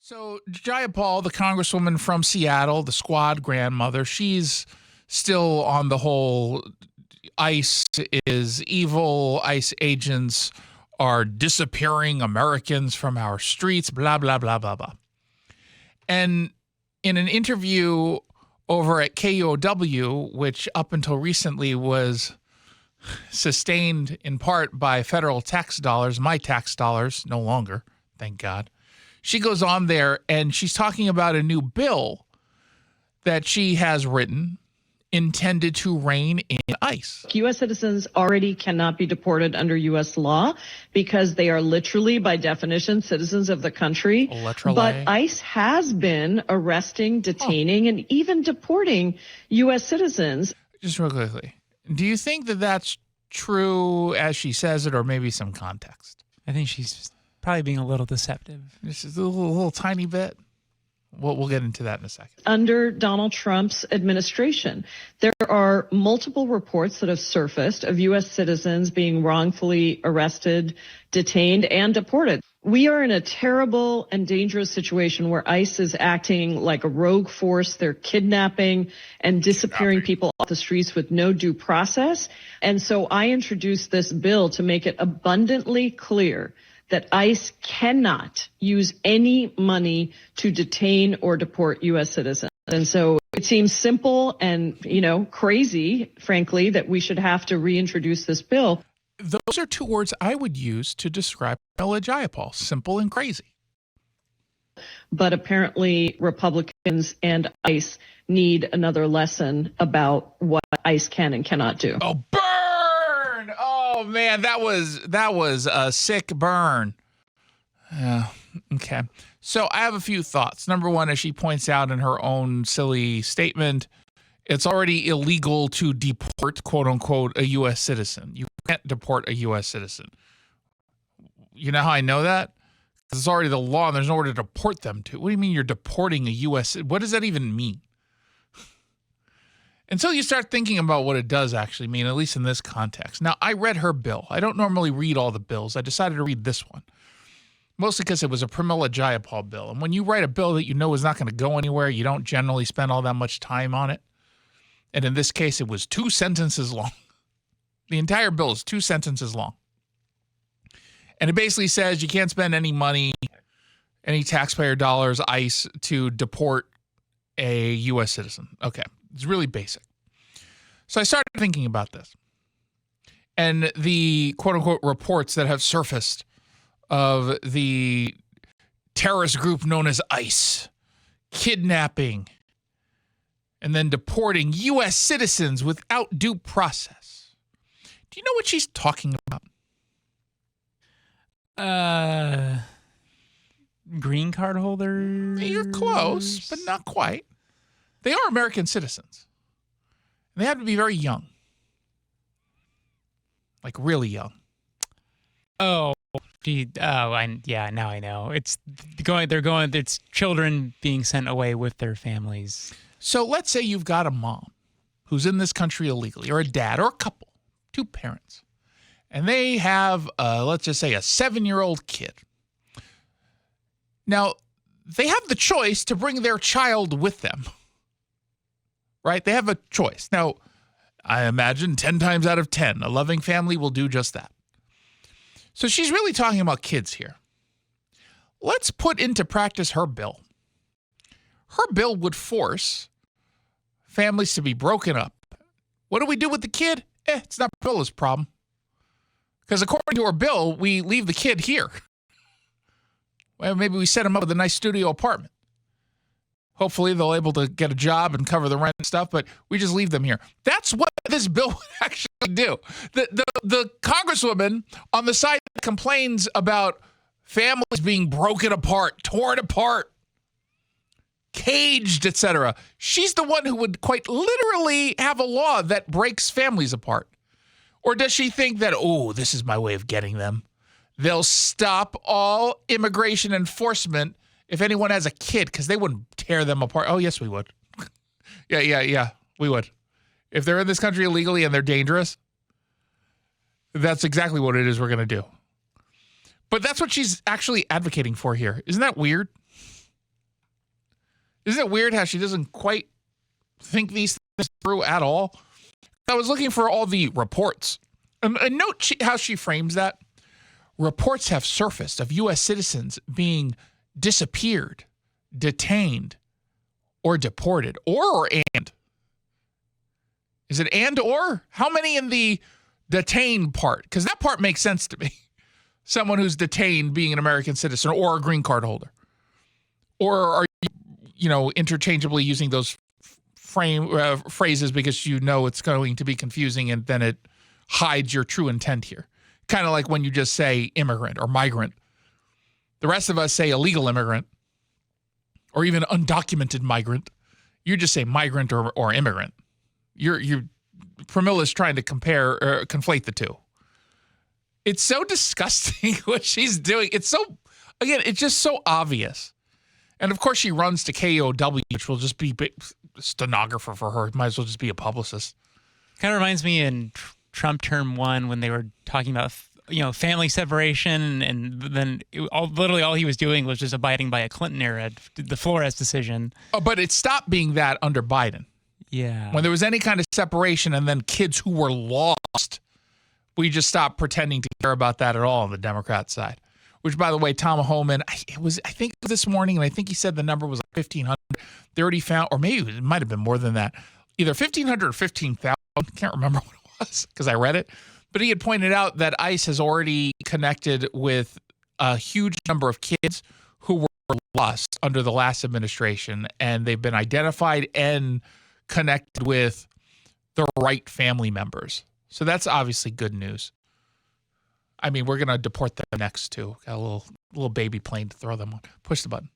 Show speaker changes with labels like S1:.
S1: So Jayapal, the Congresswoman from Seattle, the Squad grandmother, she's still on the whole ICE is evil, ICE agents are disappearing Americans from our streets, blah, blah, blah, blah, blah. And in an interview over at KUOW, which up until recently was sustained in part by federal tax dollars, my tax dollars, no longer, thank God. She goes on there and she's talking about a new bill that she has written intended to rein in ICE.
S2: U.S. citizens already cannot be deported under U.S. law because they are literally, by definition, citizens of the country.
S1: Literally.
S2: But ICE has been arresting, detaining, and even deporting U.S. citizens.
S1: Just real quickly, do you think that that's true as she says it, or maybe some context?
S3: I think she's probably being a little deceptive.
S1: This is a little tiny bit. We'll get into that in a second.
S2: Under Donald Trump's administration, there are multiple reports that have surfaced of U.S. citizens being wrongfully arrested, detained, and deported. We are in a terrible and dangerous situation where ICE is acting like a rogue force. They're kidnapping and disappearing people off the streets with no due process. And so I introduced this bill to make it abundantly clear that ICE cannot use any money to detain or deport U.S. citizens. And so it seems simple and, crazy, frankly, that we should have to reintroduce this bill.
S1: Those are two words I would use to describe Pramila Jayapal, simple and crazy.
S2: But apparently Republicans and ICE need another lesson about what ICE can and cannot do.
S1: Oh, burn! Oh, man, that was a sick burn. Yeah, okay. So I have a few thoughts. Number one, as she points out in her own silly statement, it's already illegal to deport, quote unquote, a U.S. citizen. You can't deport a U.S. citizen. You know how I know that? Because it's already the law and there's nowhere to deport them to. What do you mean you're deporting a U.S.? What does that even mean? Until you start thinking about what it does actually mean, at least in this context. Now, I read her bill. I don't normally read all the bills. I decided to read this one, mostly because it was a Pramila Jayapal bill. And when you write a bill that you know is not going to go anywhere, you don't generally spend all that much time on it. And in this case, it was 2 sentences long. The entire bill is 2 sentences long. And it basically says you can't spend any money, any taxpayer dollars, ICE, to deport a U.S. citizen. Okay. It's really basic. So I started thinking about this. And the quote-unquote reports that have surfaced of the terrorist group known as ICE kidnapping and then deporting U.S. citizens without due process. Do you know what she's talking about?
S3: Green card holders?
S1: You're close, but not quite. They are American citizens. And they have to be very young. Like really young.
S3: Now I know. It's children being sent away with their families.
S1: So let's say you've got a mom who's in this country illegally, or a dad, or a couple, 2 parents. And they have, let's just say, a 7-year-old kid. Now, they have the choice to bring their child with them. Right? They have a choice. Now, I imagine 10 times out of 10, a loving family will do just that. So she's really talking about kids here. Let's put into practice her bill. Her bill would force families to be broken up. What do we do with the kid? It's not Pramil's problem. Because according to her bill, we leave the kid here. Well, maybe we set him up with a nice studio apartment. Hopefully they'll able to get a job and cover the rent and stuff, but we just leave them here. That's what this bill would actually do. The Congresswoman on the side that complains about families being broken apart, torn apart, caged, etc. She's the one who would quite literally have a law that breaks families apart. Or does she think that, this is my way of getting them? They'll stop all immigration enforcement if anyone has a kid, because they wouldn't tear them apart. Oh, yes, we would. Yeah, we would. If they're in this country illegally and they're dangerous, that's exactly what it is we're going to do. But that's what she's actually advocating for here. Isn't that weird? Isn't it weird how she doesn't quite think these things through at all? I was looking for all the reports. And note how she frames that. Reports have surfaced of U.S. citizens being disappeared, detained, or deported. Or and. Is it and or? How many in the detained part? Because that part makes sense to me. Someone who's detained being an American citizen or a green card holder. Or are you, interchangeably using those phrases because you know it's going to be confusing and then it hides your true intent here? Kind of like when you just say immigrant or migrant. The rest of us say illegal immigrant or even undocumented migrant. You just say migrant or immigrant. Pramila's trying to conflate the two. It's so disgusting what she's doing. It's just so obvious. And of course she runs to KOW, which will just be stenographer for her. Might as well just be a publicist.
S3: Kind of reminds me in Trump term 1 when they were talking about, family separation, and then literally all he was doing was just abiding by a Clinton era, the Flores decision.
S1: Oh, but it stopped being that under Biden.
S3: Yeah.
S1: When there was any kind of separation and then kids who were lost, we just stopped pretending to care about that at all on the Democrat side. Which, by the way, Tom Homan, I think this morning, and I think he said the number was like 1,500. They already found, or maybe it might have been more than that, either 1,500 or 15,000. I can't remember what it was because I read it. But he had pointed out that ICE has already connected with a huge number of kids who were lost under the last administration, and they've been identified and connected with the right family members. So that's obviously good news. I mean, we're going to deport them next, too. Got a little baby plane to throw them on. Push the button.